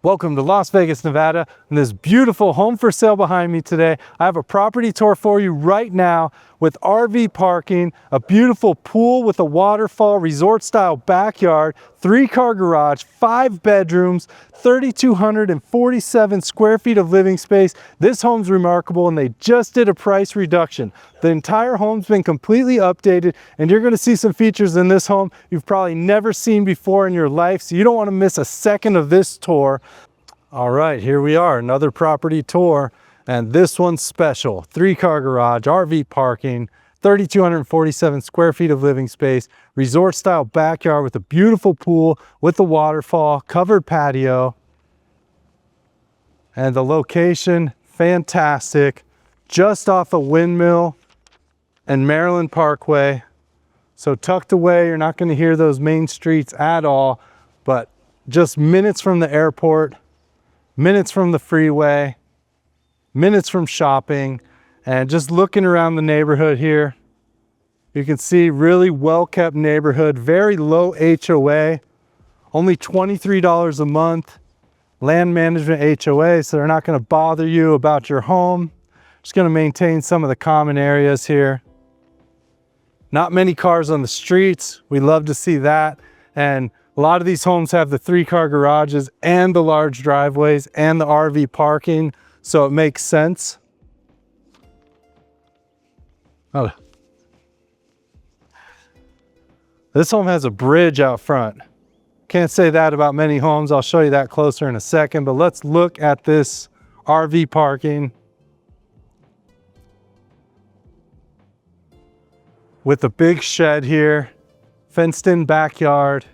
Welcome to Las Vegas, Nevada, and this beautiful home for sale behind me today. I have a property tour for you right now with RV parking, a beautiful pool with a waterfall, resort style backyard, 3-car garage, 5 bedrooms, 3,247 square feet of living space. This home's remarkable and they just did a price reduction. The entire home's been completely updated and you're gonna see some features in this home you've probably never seen before in your life, so you don't wanna miss a second of this tour. All right, here we are, another property tour, and this one's special. 3-car garage, RV parking, 3,247 square feet of living space, resort style backyard with a beautiful pool with a waterfall, covered patio, and the location, fantastic, just off a Windmill and Maryland Parkway. So tucked away, you're not gonna hear those main streets at all, but just minutes from the airport, minutes from the freeway, minutes from shopping, and just looking around the neighborhood here, you can see really well-kept neighborhood, very low HOA, only $23 a month, land management HOA, so they're not gonna bother you about your home. Just gonna maintain some of the common areas here. Not many cars on the streets, we love to see that, and a lot of these homes have the 3-car garages and the large driveways and the RV parking, so it makes sense. Oh. This home has a bridge out front. Can't say that about many homes. I'll show you that closer in a second, but let's look at this RV parking. With a big shed here, fenced in backyard.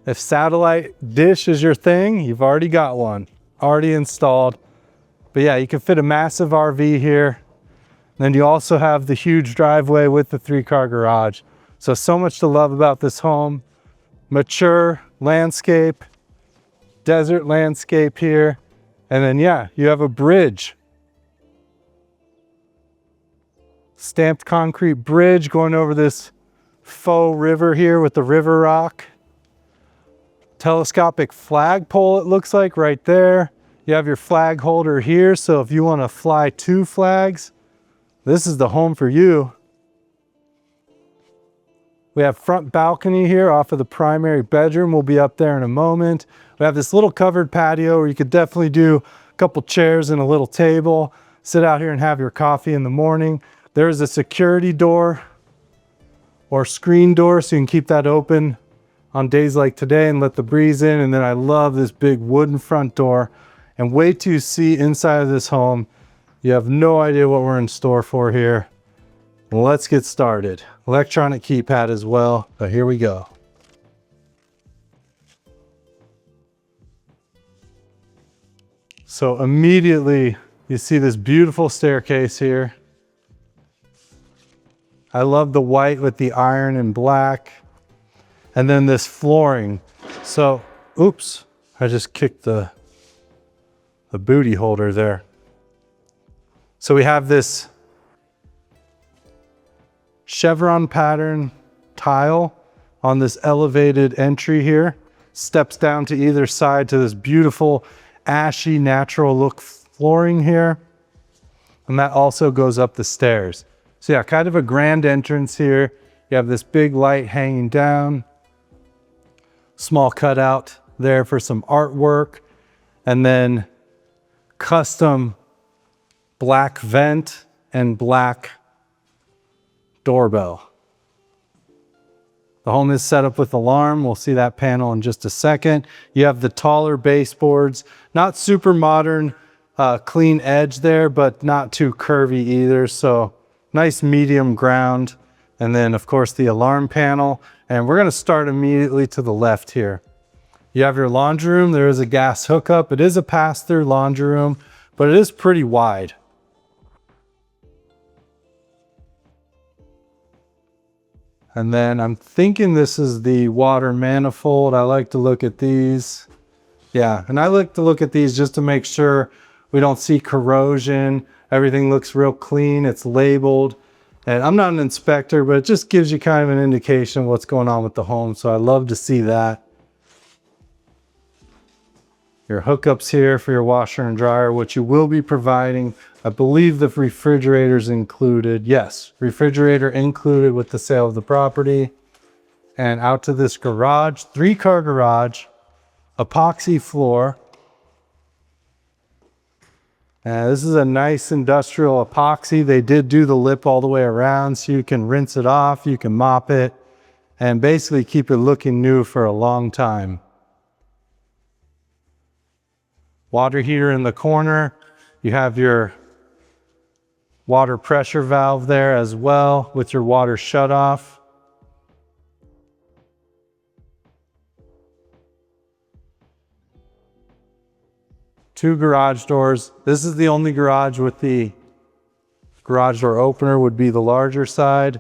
If satellite dish is your thing, you've already got one, already installed. But yeah, you can fit a massive RV here. Then you also have the huge driveway with the 3-car garage. So much to love about this home. Mature landscape, desert landscape here. And then yeah, you have a bridge. Stamped concrete bridge going over this faux river here with the river rock. Telescopic flagpole, it looks like right there. You have your flag holder here, so if you want to fly 2 flags, this is the home for you. We have front balcony here off of the primary bedroom. We'll be up there in a moment. We have this little covered patio where you could definitely do a couple chairs and a little table, sit out here and have your coffee in the morning. There's a security door or screen door, so you can keep that open on days like today and let the breeze in. And then I love this big wooden front door. And wait till you see inside of this home. You have no idea what we're in store for here. Let's get started. Electronic keypad as well, but here we go. So immediately you see this beautiful staircase here. I love the white with the iron and black. And then this flooring. So, oops, I just kicked the booty holder there. So we have this chevron pattern tile on this elevated entry here. Steps down to either side to this beautiful ashy natural look flooring here. And that also goes up the stairs. So yeah, kind of a grand entrance here. You have this big light hanging down. Small cutout there for some artwork, and then custom black vent and black doorbell. The home is set up with alarm. We'll see that panel in just a second. You have the taller baseboards, not super modern, clean edge there, but not too curvy either. So nice medium ground. And then of course the alarm panel. And we're gonna start immediately to the left here. You have your laundry room. There is a gas hookup. It is a pass-through laundry room, but it is pretty wide. And then I'm thinking this is the water manifold. I like to look at these. Yeah, and I like to look at these just to make sure we don't see corrosion. Everything looks real clean. It's labeled. And I'm not an inspector, but it just gives you kind of an indication of what's going on with the home. So I love to see that. Your hookups here for your washer and dryer, which you will be providing. I believe the refrigerator's included. Yes, refrigerator included with the sale of the property. And out to this garage, 3-car garage, epoxy floor. This is a nice industrial epoxy. They did do the lip all the way around, so you can rinse it off, you can mop it, and basically keep it looking new for a long time. Water heater in the corner. You have your water pressure valve there as well with your water shut off. Two garage doors. This is the only garage with the garage door opener, would be the larger side.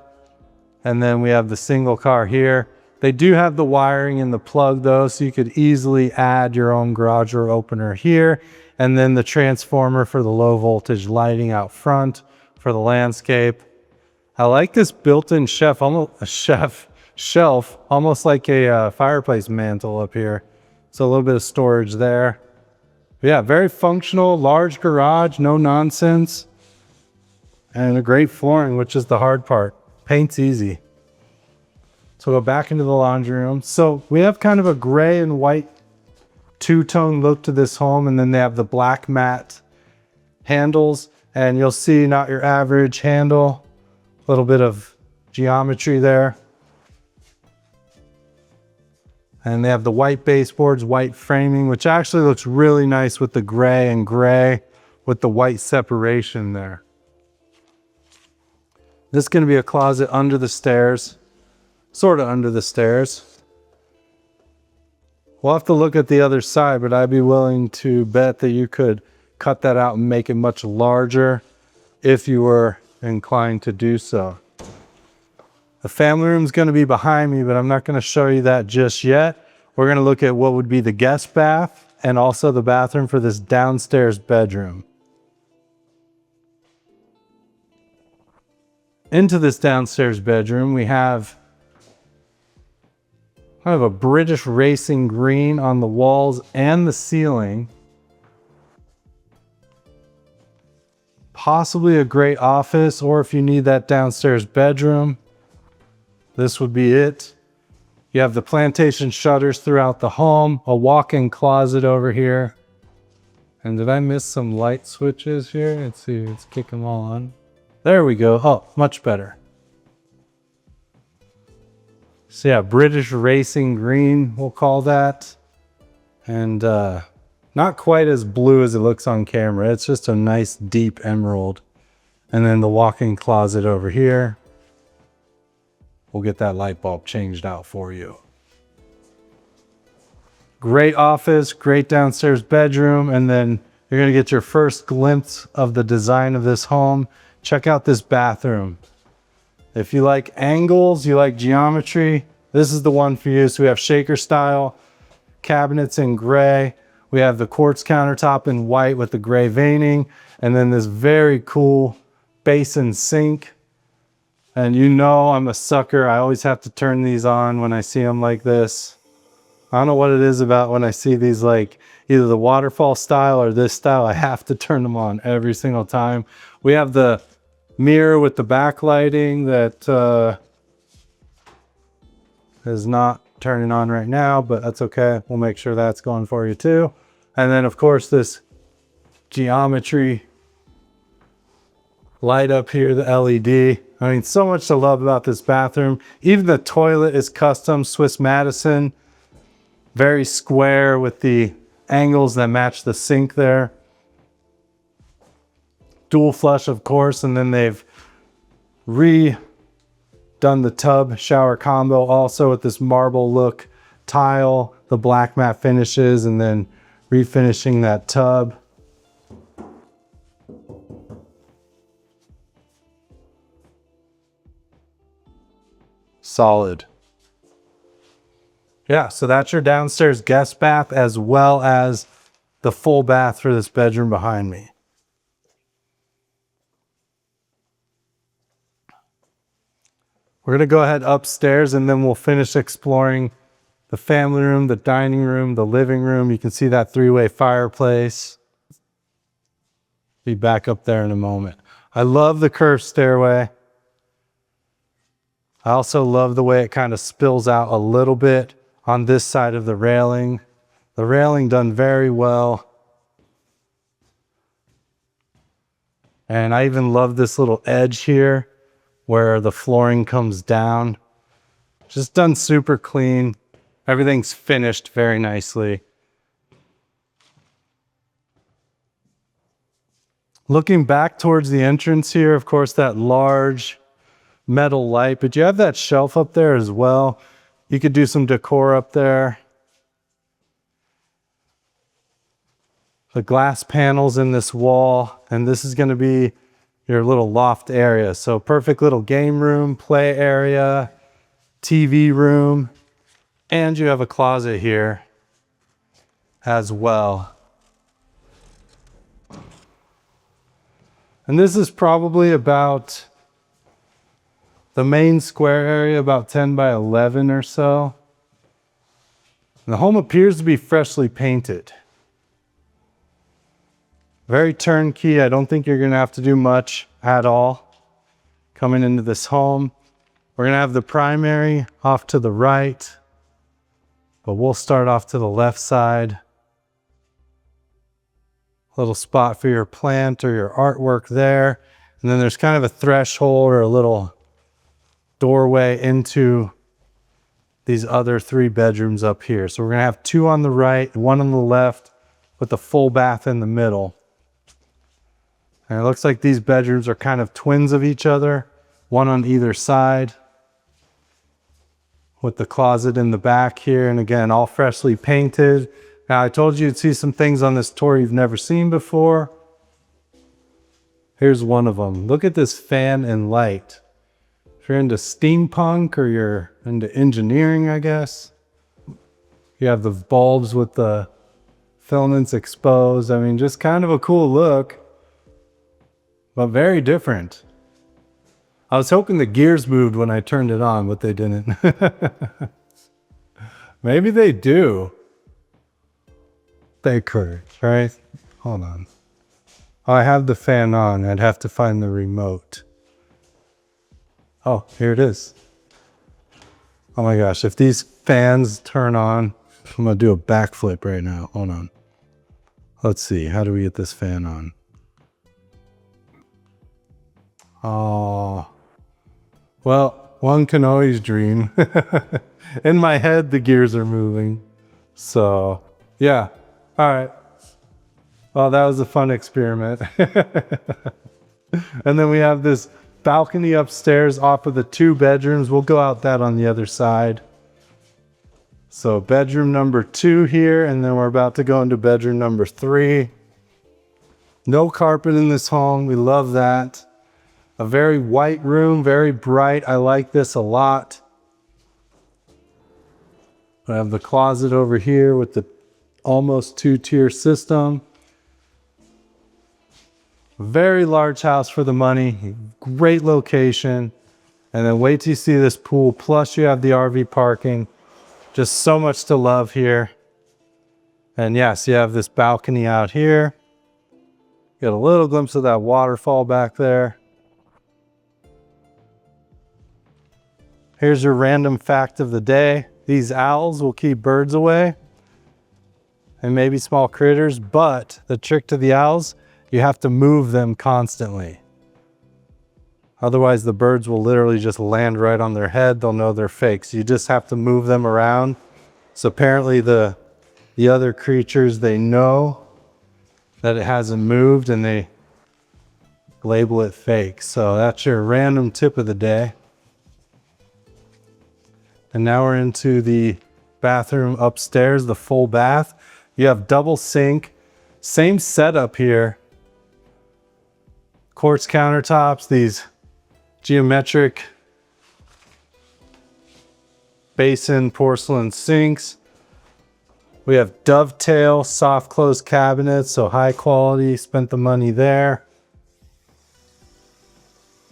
And then we have the single car here. They do have the wiring in the plug though, so you could easily add your own garage door opener here. And then the transformer for the low voltage lighting out front for the landscape. I like this built-in shelf, almost like a fireplace mantle up here. So a little bit of storage there. But yeah, very functional, large garage, no nonsense. And a great flooring, which is the hard part. Paint's easy. So go back into the laundry room. So we have kind of a gray and white two-tone look to this home, and then they have the black matte handles, and you'll see not your average handle, a little bit of geometry there. And they have the white baseboards, white framing, which actually looks really nice with the gray and gray with the white separation there. This is going to be a closet under the stairs. Sort of under the stairs. We'll have to look at the other side, but I'd be willing to bet that you could cut that out and make it much larger if you were inclined to do so. The family room is going to be behind me, but I'm not going to show you that just yet. We're going to look at what would be the guest bath and also the bathroom for this downstairs bedroom. Into this downstairs bedroom, we have kind of a British racing green on the walls and the ceiling. Possibly a great office, or if you need that downstairs bedroom, this would be it. You have the plantation shutters throughout the home, a walk-in closet over here. And did I miss some light switches here? Let's see, let's kick them all on. There we go. Oh, much better. So yeah, British racing green, we'll call that. And not quite as blue as it looks on camera. It's just a nice deep emerald. And then the walk-in closet over here. We'll get that light bulb changed out for you. Great office, great downstairs bedroom, and then you're gonna get your first glimpse of the design of this home. Check out this bathroom. If you like angles, you like geometry, this is the one for you. So we have shaker style cabinets in gray. We have the quartz countertop in white with the gray veining, and then this very cool basin sink. And you know I'm a sucker. I always have to turn these on when I see them like this. I don't know what it is about when I see these, like either the waterfall style or this style. I have to turn them on every single time. We have the mirror with the backlighting that is not turning on right now, but that's okay. We'll make sure that's going for you too. And then of course this geometry light up here, the LED. I mean, so much to love about this bathroom. Even the toilet is custom Swiss Madison, very square with the angles that match the sink there. Dual flush, of course, and then they've redone the tub shower combo also with this marble look tile, the black matte finishes, and then refinishing that tub. Solid. Yeah, so that's your downstairs guest bath as well as the full bath for this bedroom behind me. We're gonna go ahead upstairs and then we'll finish exploring the family room, the dining room, the living room. You can see that three-way fireplace. Be back up there in a moment. I love the curved stairway. I also love the way it kind of spills out a little bit on this side of the railing. The railing done very well. And I even love this little edge here where the flooring comes down. Just done super clean. Everything's finished very nicely. Looking back towards the entrance here, of course, that large metal light, but you have that shelf up there as well. You could do some decor up there. The glass panels in this wall, and this is going to be your little loft area. So perfect little game room, play area, TV room, and you have a closet here as well. And this is probably about the main square area, about 10 by 11 or so. And the home appears to be freshly painted. Very turnkey. I don't think you're going to have to do much at all coming into this home. We're going to have the primary off to the right, but we'll start off to the left side. Little spot for your plant or your artwork there. And then there's kind of a threshold or a little doorway into these other 3 bedrooms up here. So we're going to have 2 on the right, 1 on the left, with the full bath in the middle. And it looks like these bedrooms are kind of twins of each other, 1 on either side, with the closet in the back here. And again, all freshly painted. Now, I told you you'd see some things on this tour you've never seen before. Here's one of them. Look at this fan and light. If you're into steampunk or you're into engineering, I guess, you have the bulbs with the filaments exposed. I mean, just kind of a cool look, but very different. I was hoping the gears moved when I turned it on, but they didn't. Maybe they do. They could, right? Hold on. Oh, I have the fan on. I'd have to find the remote. Oh, here it is. Oh my gosh, if these fans turn on, I'm gonna do a backflip right now. Hold on. Let's see, how do we get this fan on? Oh, well, one can always dream. In my head, the gears are moving. So, yeah, all right. Well, that was a fun experiment. And then we have this balcony upstairs off of the 2 bedrooms. We'll go out that on the other side. So bedroom number 2 here, and then we're about to go into bedroom number 3. No carpet in this home. We love that. A very white room, very bright. I like this a lot. I have the closet over here with the almost 2-tier system. Very large house for the money, great location. And then wait till you see this pool. Plus you have the RV parking. Just so much to love here. And yes, you have this balcony out here. Get a little glimpse of that waterfall back there. Here's your random fact of the day. These owls will keep birds away and maybe small critters, but the trick to the owls, you have to move them constantly. Otherwise, the birds will literally just land right on their head. They'll know they're fake. So you just have to move them around. So apparently the other creatures, they know that it hasn't moved and they label it fake. So that's your random tip of the day. And now we're into the bathroom upstairs, the full bath. You have double sink, same setup here. Quartz countertops, these geometric basin porcelain sinks. We have dovetail soft close cabinets, so high quality, spent the money there.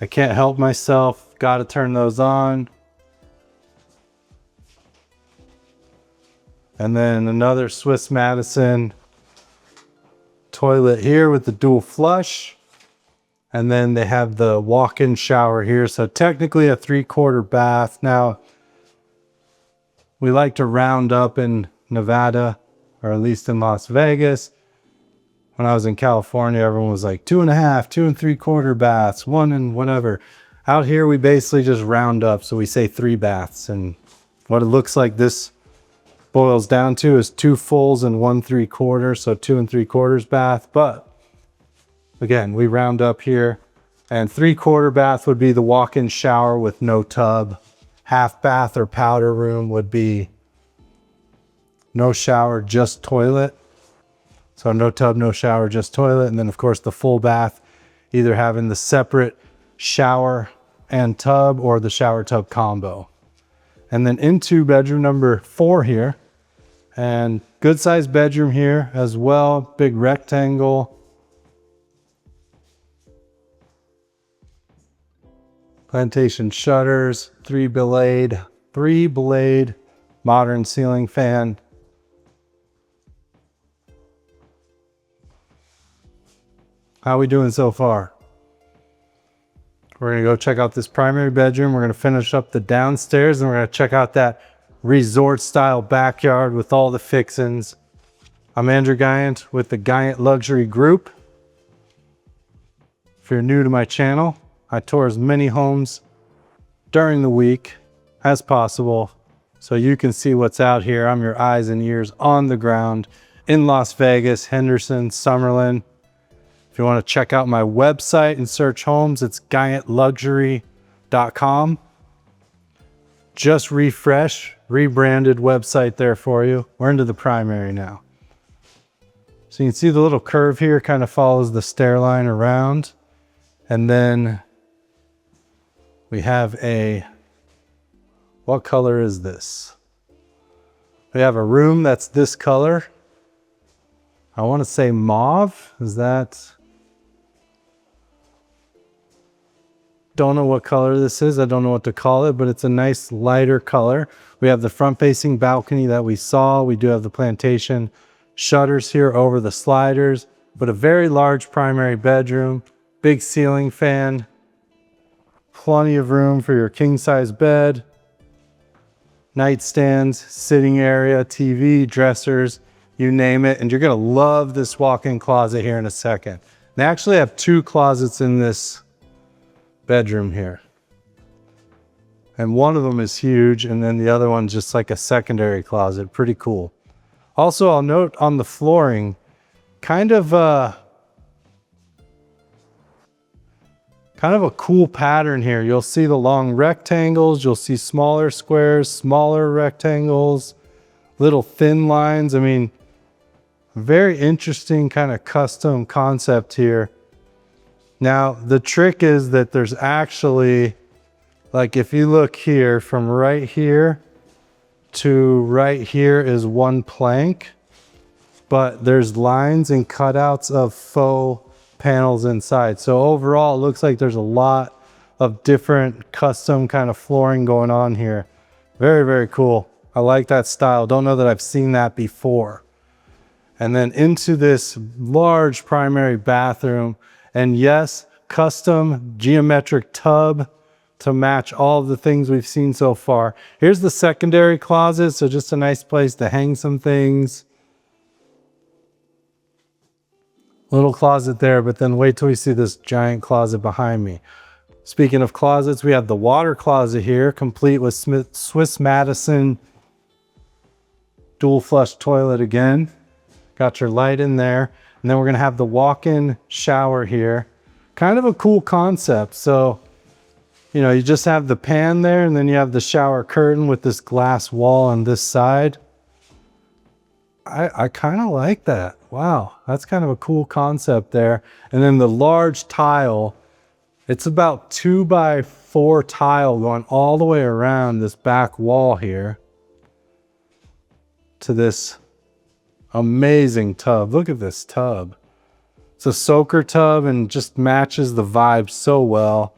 I can't help myself, got to turn those on. And then another Swiss Madison toilet here with the dual flush. And then they have the walk-in shower here. So technically a 3/4 bath. Now, we like to round up in Nevada, or at least in Las Vegas. When I was in California, everyone was like 2.5, 2 3/4 baths, 1 and whatever. Out here, we basically just round up. So we say 3 baths. And what it looks like this boils down to is 2 fulls and 1 3/4. So 2 3/4 bath. But again, we round up here. And 3/4 bath would be the walk-in shower with no tub. Half bath or powder room would be no shower, just toilet. So no tub, no shower, just toilet. And then of course the full bath, either having the separate shower and tub or the shower tub combo. And then into bedroom number 4 here, and good sized bedroom here as well. Big rectangle. Plantation shutters, 3 blade modern ceiling fan. How we doing so far? We're gonna go check out this primary bedroom. We're gonna finish up the downstairs, and we're gonna check out that resort style backyard with all the fixings. I'm Andrew Guiant with the Guiant Luxury Group. If you're new to my channel, I tour as many homes during the week as possible so you can see what's out here. I'm your eyes and ears on the ground in Las Vegas, Henderson, Summerlin. If you want to check out my website and search homes, it's GuiantLuxury.com. Just rebranded website there for you. We're into the primary now. So you can see the little curve here kind of follows the stair line around. And then we have what color is this? We have a room that's this color. I want to say mauve. Is that? Don't know what color this is. I don't know what to call it, but it's a nice lighter color. We have the front facing balcony that we saw. We do have the plantation shutters here over the sliders, but a very large primary bedroom, big ceiling fan, plenty of room for your king size bed, nightstands, sitting area, TV, dressers, you name it. And you're gonna love this walk-in closet here in a second. They actually have 2 closets in this bedroom here. And one of them is huge, and then the other one's just like a secondary closet. Pretty cool. Also, I'll note on the flooring, kind of a cool pattern here. You'll see the long rectangles, you'll see smaller squares, smaller rectangles, little thin lines. I mean, very interesting kind of custom concept here. Now, the trick is that there's actually, like if you look here, from right here to right here is 1 plank, but there's lines and cutouts of faux panels inside. So overall, it looks like there's a lot of different custom kind of flooring going on here. Very, very cool. I like that style. Don't know that I've seen that before. And then into this large primary bathroom. And yes, custom geometric tub to match all of the things we've seen so far. Here's the secondary closet. So just a nice place to hang some things. Little closet there, but then wait till we see this giant closet behind me. Speaking of closets, we have the water closet here, complete with Swiss Madison dual flush toilet again. Got your light in there. And then we're gonna have the walk-in shower here. Kind of a cool concept. So, you know, you just have the pan there, and then you have the shower curtain with this glass wall on this side. I kind of like that. Wow, that's kind of a cool concept there. And then the large tile, it's about 2 by 4 tile going all the way around this back wall here to this amazing tub. Look at this tub. It's a soaker tub and just matches the vibe so well.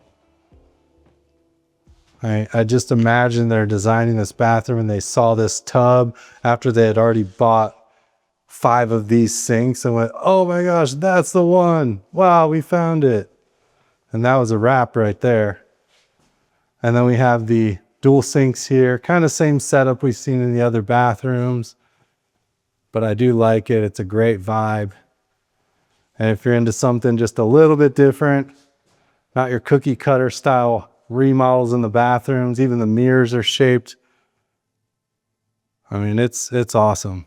I just imagine they're designing this bathroom and they saw this tub after they had already bought 5 of these sinks and went, oh my gosh, that's the one. Wow, we found it. And that was a wrap right there. And then we have the dual sinks here, kind of same setup we've seen in the other bathrooms, but I do like it. It's a great vibe. And if you're into something just a little bit different, not your cookie cutter style remodels in the bathrooms, even the mirrors are shaped. I mean, it's awesome.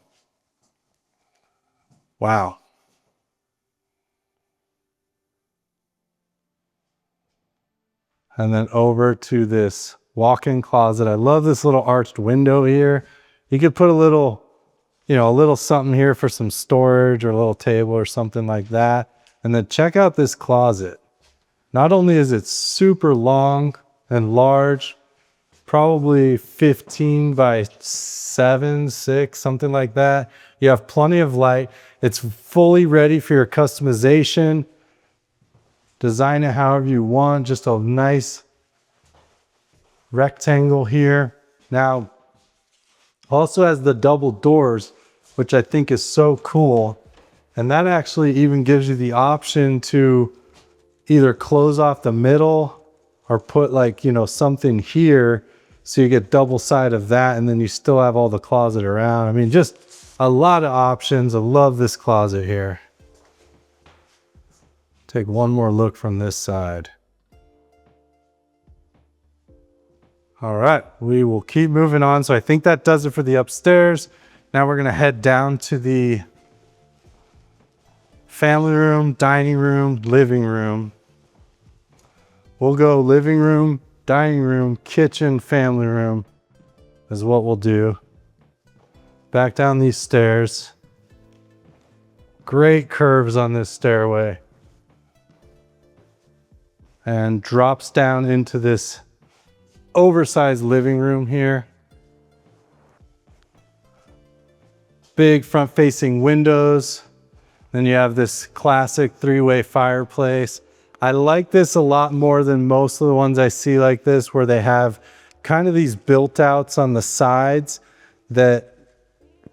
Wow. And then over to this walk-in closet. I love this little arched window here. You could put a little, you know, a little something here for some storage or a little table or something like that. And then check out this closet. Not only is it super long and large, probably 15 by 7, 6, something like that. You have plenty of light. It's fully ready for your customization. Design it however you want. Just a nice rectangle here. Now, also has the double doors, which I think is so cool. And that actually even gives you the option to either close off the middle or put like, you know, something here so you get double side of that, and then you still have all the closet around. I mean, just a lot of options. I love this closet here. Take one more look from this side. All right, we will keep moving on. So I think that does it for the upstairs. Now we're gonna head down to the family room, dining room, living room. We'll go living room, dining room, kitchen, family room is what we'll do. Back down these stairs. Great curves on this stairway. And drops down into this oversized living room here. Big front facing windows. Then you have this classic 3-way fireplace. I like this a lot more than most of the ones I see like this, where they have kind of these built outs on the sides that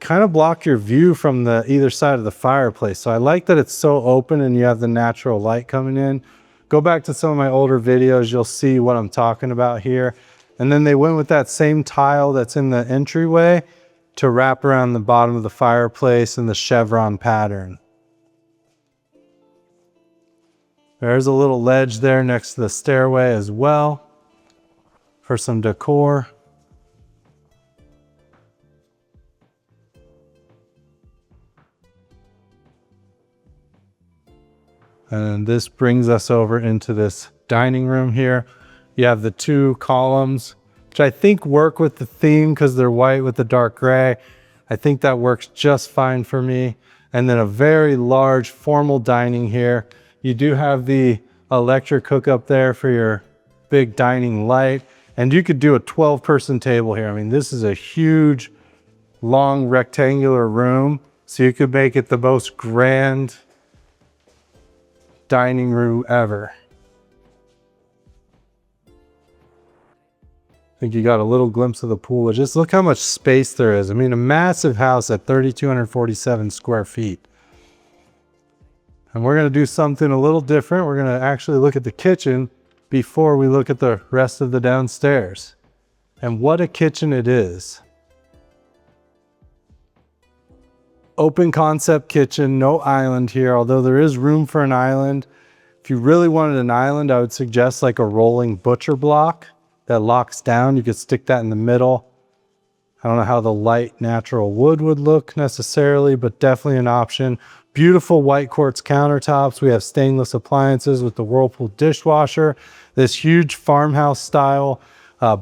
kind of block your view from the either side of the fireplace. So I like that it's so open and you have the natural light coming in. Go back to some of my older videos, you'll see what I'm talking about here. And then they went with that same tile that's in the entryway to wrap around the bottom of the fireplace in the chevron pattern. There's a little ledge there next to the stairway as well for some decor. And this brings us over into this dining room here. You have the 2 columns, which I think work with the theme because they're white with the dark gray. I think that works just fine for me. And then a very large formal dining here. You do have the electric hookup there for your big dining light. And you could do a 12-person table here. I mean, this is a huge, long rectangular room. So you could make it the most grand dining room ever. I think you got a little glimpse of the pool. Just look how much space there is. I mean, a massive house at 3,247 square feet. And we're going to do something a little different. We're going to actually look at the kitchen before we look at the rest of the downstairs. And what a kitchen it is. Open concept kitchen, no island here, although there is room for an island. If you really wanted an island, I would suggest like a rolling butcher block that locks down. You could stick that in the middle. I don't know how the light natural wood would look necessarily, but definitely an option. Beautiful white quartz countertops. We have stainless appliances with the Whirlpool dishwasher. This huge farmhouse style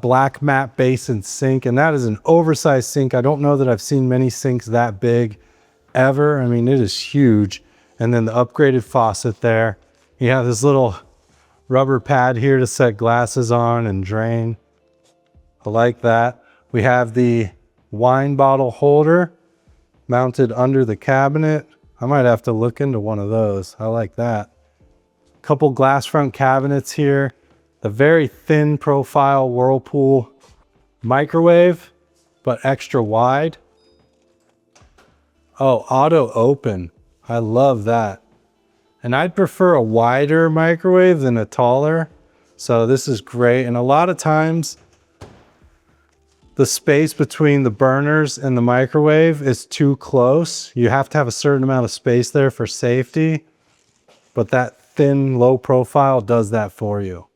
black matte basin sink. And that is an oversized sink. I don't know that I've seen many sinks that big ever. I mean, it is huge. And then the upgraded faucet there. You have this little rubber pad here to set glasses on and drain. I like that. We have the wine bottle holder mounted under the cabinet. I might have to look into one of those. I like that. Couple glass front cabinets here The very thin profile Whirlpool microwave, but extra wide. Oh, auto open. I love that. And I'd prefer a wider microwave than a taller. So this is great. And a lot of times the space between the burners and the microwave is too close. You have to have a certain amount of space there for safety. But that thin, low profile does that for you.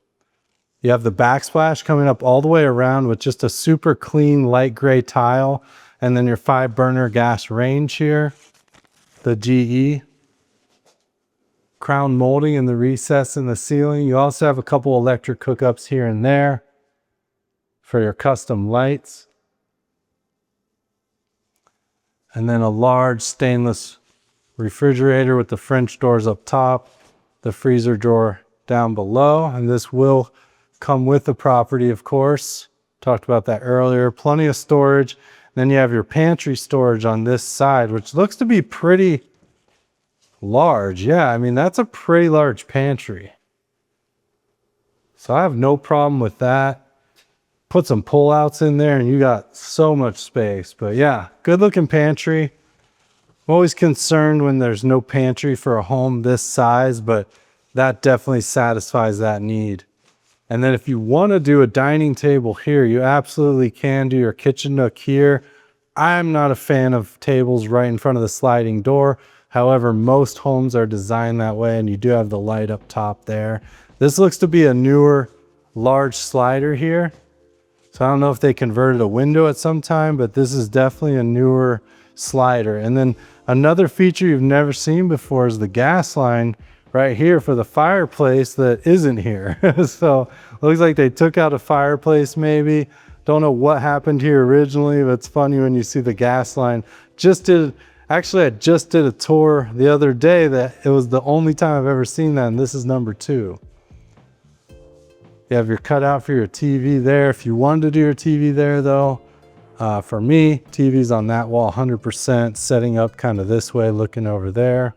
You have the backsplash coming up all the way around with just a super clean light gray tile. And then your 5-burner gas range here. The GE. Crown molding in the recess in the ceiling. You also have a couple electric hookups here and there for your custom lights. And then a large stainless refrigerator with the French doors up top, the freezer drawer down below. And this will come with the property, of course. Talked about that earlier. Plenty of storage. Then you have your pantry storage on this side, which looks to be pretty large. Yeah, I mean, that's a pretty large pantry. So I have no problem with that. Put some pull-outs in there and you got so much space. But yeah, good looking pantry. I'm always concerned when there's no pantry for a home this size, but that definitely satisfies that need. And then if you want to do a dining table here, you absolutely can do your kitchen nook here. I'm not a fan of tables right in front of the sliding door. However, most homes are designed that way, and you do have the light up top there. This looks to be a newer, large slider here. So I don't know if they converted a window at some time, but this is definitely a newer slider. And then another feature you've never seen before is the gas line right here for the fireplace that isn't here. So looks like they took out a fireplace maybe. Don't know what happened here originally, but it's funny when you see the gas line. Actually, I just did a tour the other day that it was the only time I've ever seen that, and this is number 2. You have your cutout for your TV there. If you wanted to do your TV there though, for me, TV's on that wall 100%, setting up kind of this way, looking over there.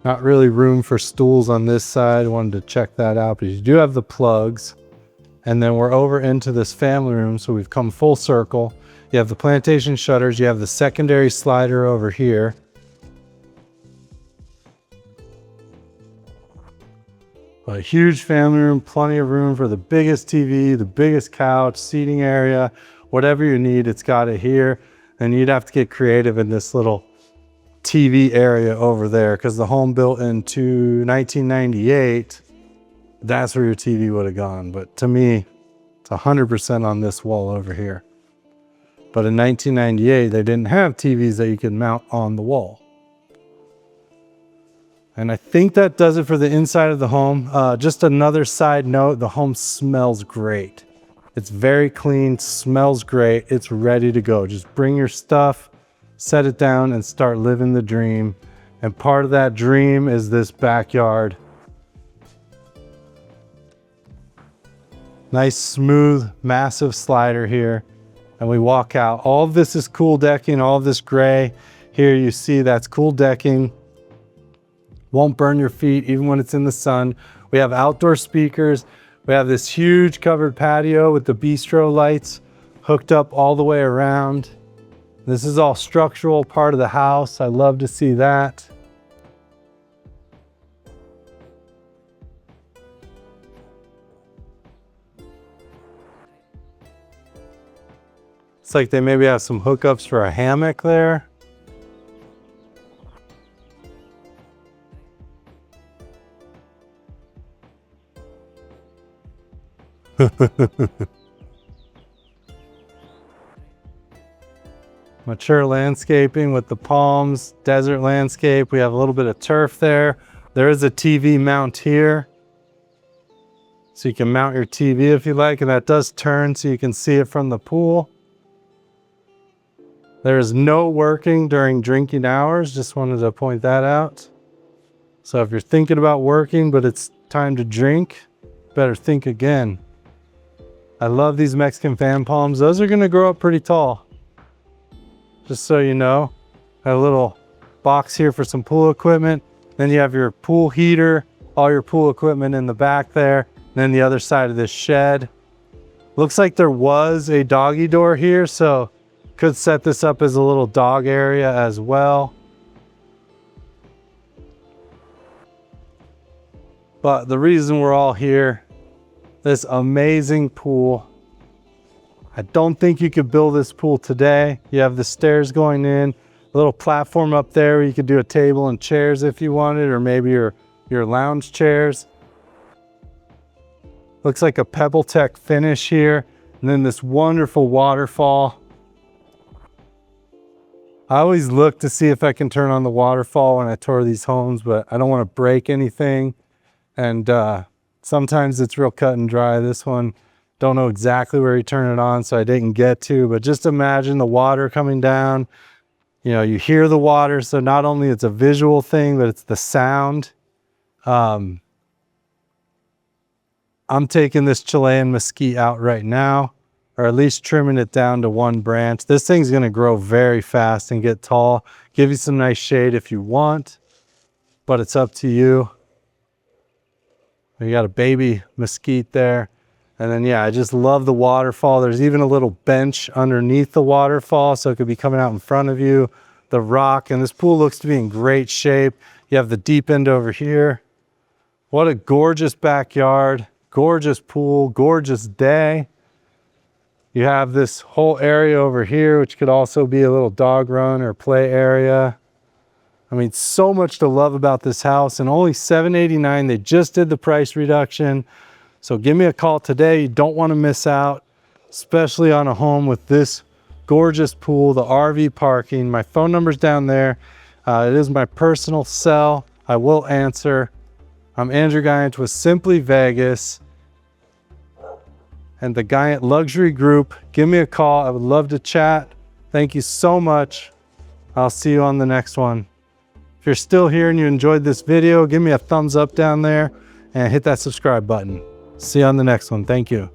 Not really room for stools on this side. Wanted to check that out, but you do have the plugs. And then we're over into this family room. So we've come full circle. You have the plantation shutters. You have the secondary slider over here. A huge family room, plenty of room for the biggest TV, the biggest couch, seating area, whatever you need, it's got it here. And you'd have to get creative in this little TV area over there because the home built into 1998, that's where your TV would have gone. But to me, it's 100% on this wall over here. But in 1998, they didn't have TVs that you could mount on the wall. And I think that does it for the inside of the home. Just another side note, the home smells great. It's very clean, smells great. It's ready to go. Just bring your stuff, set it down and start living the dream. And part of that dream is this backyard. Nice, smooth, massive slider here. And we walk out. All of this is cool decking, all of this gray. Here you see that's cool decking. Won't burn your feet even when it's in the sun. We have outdoor speakers. We have this huge covered patio with the bistro lights hooked up all the way around. This is all structural part of the house. I love to see that. It's like they maybe have some hookups for a hammock there. Mature landscaping with the palms, desert landscape. We have a little bit of turf there. There is a TV mount here. So you can mount your TV if you like, and that does turn so you can see it from the pool. There is no working during drinking hours. Just wanted to point that out. So if you're thinking about working, but it's time to drink, better think again. I love these Mexican fan palms. Those are gonna grow up pretty tall. Just so you know, a little box here for some pool equipment. Then you have your pool heater, all your pool equipment in the back there. And then the other side of this shed. Looks like there was a doggy door here, so could set this up as a little dog area as well. But the reason we're all here, this amazing pool. I don't think you could build this pool today. You have the stairs going in, a little platform up there where you could do a table and chairs if you wanted, or maybe your lounge chairs. Looks like a PebbleTech finish here. And then this wonderful waterfall. I always look to see if I can turn on the waterfall when I tour these homes, but I don't want to break anything. And sometimes it's real cut and dry. This one, don't know exactly where you turn it on, so I didn't get to, but just imagine the water coming down. You know, you hear the water, so not only it's a visual thing, but it's the sound. I'm taking this Chilean mesquite out right now, or at least trimming it down to one branch. This thing's gonna grow very fast and get tall. Give you some nice shade if you want, but it's up to you. You got a baby mesquite there. And then, yeah, I just love the waterfall. There's even a little bench underneath the waterfall, so it could be coming out in front of you. The rock, and this pool looks to be in great shape. You have the deep end over here. What a gorgeous backyard, gorgeous pool, gorgeous day. You have this whole area over here, which could also be a little dog run or play area. I mean, so much to love about this house, and only $789. They just did the price reduction. So give me a call today. You don't want to miss out, especially on a home with this gorgeous pool, the RV parking. My phone number's down there. It is my personal cell. I will answer. I'm Andrew Guiant with Simply Vegas and the Guiant Luxury Group. Give me a call. I would love to chat. Thank you so much. I'll see you on the next one. If you're still here and you enjoyed this video, give me a thumbs up down there and hit that subscribe button. See you on the next one. Thank you.